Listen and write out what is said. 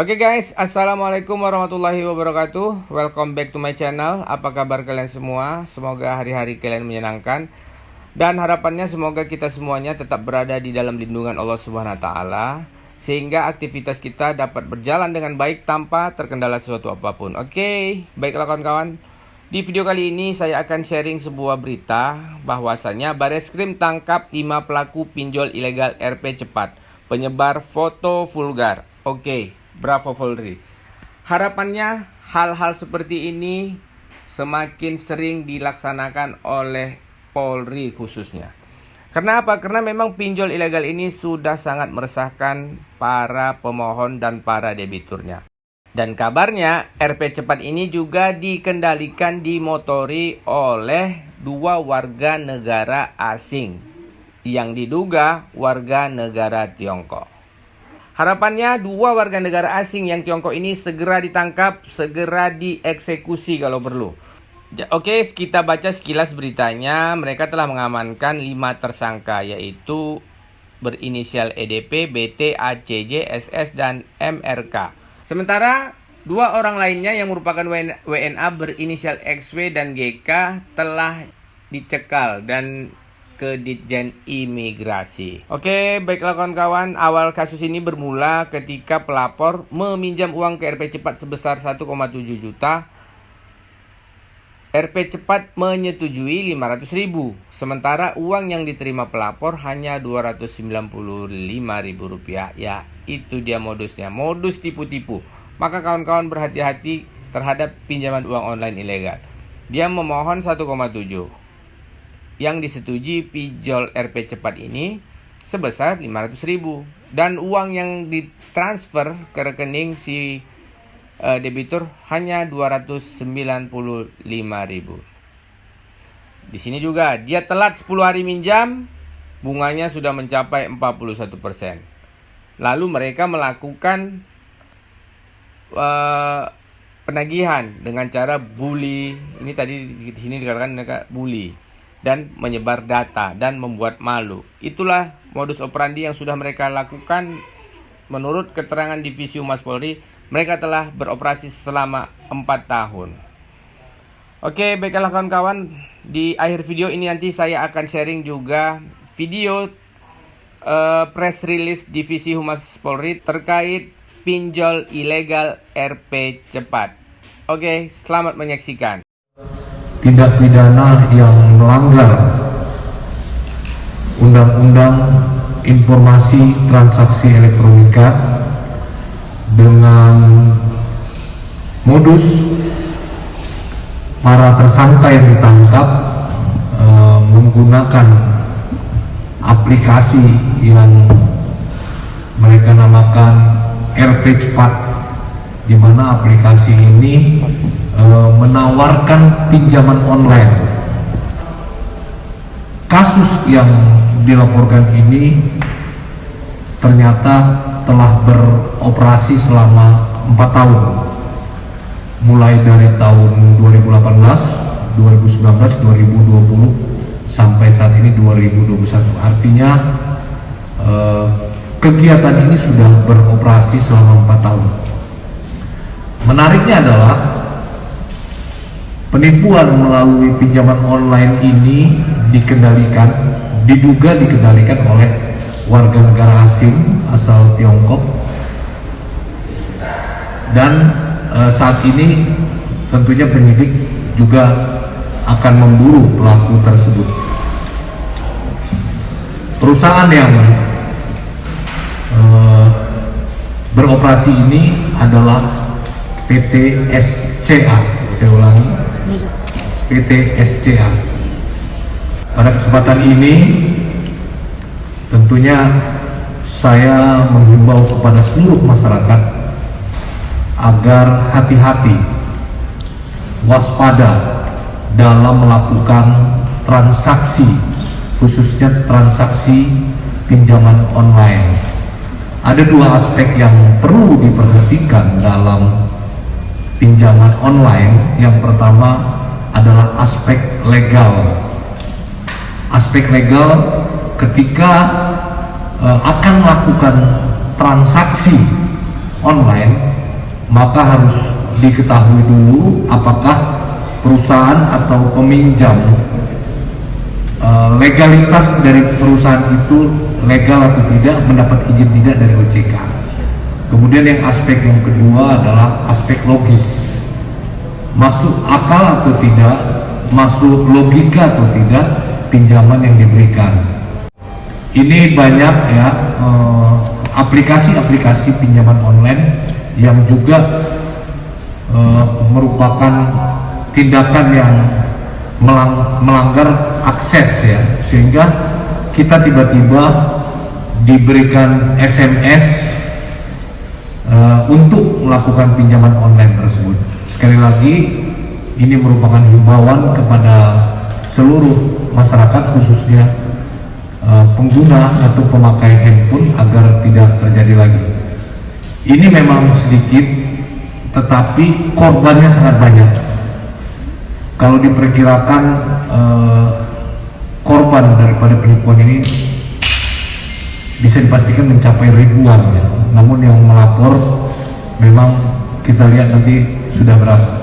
Oke guys, assalamualaikum warahmatullahi wabarakatuh. Welcome back to my channel. Apa kabar kalian semua? Semoga hari-hari kalian menyenangkan. Dan harapannya semoga kita semuanya tetap berada di dalam lindungan Allah Subhanahu wa taala, sehingga aktivitas kita dapat berjalan dengan baik tanpa terkendala sesuatu apapun. Oke, baiklah kawan-kawan. Di video kali ini saya akan sharing sebuah berita bahwasannya Bareskrim tangkap 5 pelaku pinjol ilegal RP cepat, penyebar foto vulgar. Oke, bravo Polri. Harapannya hal-hal seperti ini semakin sering dilaksanakan oleh Polri khususnya. Karena apa? Karena memang pinjol ilegal ini sudah sangat meresahkan para pemohon dan para debiturnya. Dan kabarnya RP cepat ini juga dikendalikan, dimotori oleh 2 warga negara asing yang diduga warga negara Tiongkok. Harapannya 2 warga negara asing yang Tiongkok ini segera ditangkap, segera dieksekusi kalau perlu. Oke, kita baca sekilas beritanya. Mereka telah mengamankan 5 tersangka, yaitu berinisial EDP, BT, ACJ, SS, dan MRK. Sementara 2 orang lainnya yang merupakan WNA berinisial XW dan GK telah dicekal dan ke Ditjen Imigrasi. Oke, baiklah kawan-kawan. Awal kasus ini bermula ketika pelapor meminjam uang ke RP cepat sebesar 1,7 juta. RP cepat menyetujui 500.000. Sementara uang yang diterima pelapor hanya Rp295.000. Ya, itu dia modusnya. Modus tipu-tipu. Maka kawan-kawan berhati-hati terhadap pinjaman uang online ilegal. Dia memohon 1,7. Yang disetujui pinjol RP cepat ini sebesar 500.000. Dan uang yang ditransfer ke rekening si debitur hanya 295.000. Di sini juga dia telat 10 hari minjam, bunganya sudah mencapai 41%. Lalu mereka melakukan penagihan dengan cara bully. Ini tadi di sini dikatakan mereka bully dan menyebar data dan membuat malu. Itulah modus operandi yang sudah mereka lakukan. Menurut keterangan Divisi Humas Polri, mereka telah beroperasi selama 4 tahun. Oke, baiklah kawan-kawan. Di akhir video ini nanti saya akan sharing juga video press release Divisi Humas Polri terkait pinjol ilegal RP cepat. Oke, selamat menyaksikan. Tindak pidana yang melanggar Undang-Undang Informasi Transaksi Elektronika dengan modus para tersangka yang ditangkap menggunakan aplikasi yang mereka namakan RP cepat, di mana aplikasi ini menawarkan pinjaman online. Kasus yang dilaporkan ini ternyata telah beroperasi selama 4 tahun, mulai dari tahun 2018, 2019, 2020 sampai saat ini 2021. Artinya kegiatan ini sudah beroperasi selama 4 tahun. Menariknya adalah penipuan melalui pinjaman online ini diduga dikendalikan oleh warga negara asing asal Tiongkok, dan saat ini tentunya penyidik juga akan memburu pelaku tersebut. Perusahaan yang beroperasi ini adalah PT SCA. Saya ulangi, PT SCA. Pada kesempatan ini tentunya saya menghimbau kepada seluruh masyarakat agar hati-hati, waspada dalam melakukan transaksi, khususnya transaksi pinjaman online. Ada 2 aspek yang perlu diperhatikan dalam pinjaman online. Yang pertama adalah aspek legal. Aspek legal ketika akan melakukan transaksi online, maka harus diketahui dulu apakah perusahaan atau peminjam legalitas dari perusahaan itu legal atau tidak, mendapat izin tidak dari OJK. Kemudian yang kedua adalah aspek logis, masuk akal atau tidak, masuk logika atau tidak pinjaman yang diberikan. Ini banyak ya aplikasi-aplikasi pinjaman online yang juga merupakan tindakan yang melanggar akses ya, sehingga kita tiba-tiba diberikan SMS untuk melakukan pinjaman online tersebut. Sekali lagi, ini merupakan himbauan kepada seluruh masyarakat, khususnya pengguna atau pemakai handphone, agar tidak terjadi lagi. Ini memang sedikit, tetapi korbannya sangat banyak. Kalau diperkirakan korban daripada penipuan ini bisa dipastikan mencapai ribuan ya. Namun yang melapor memang kita lihat nanti sudah berapa.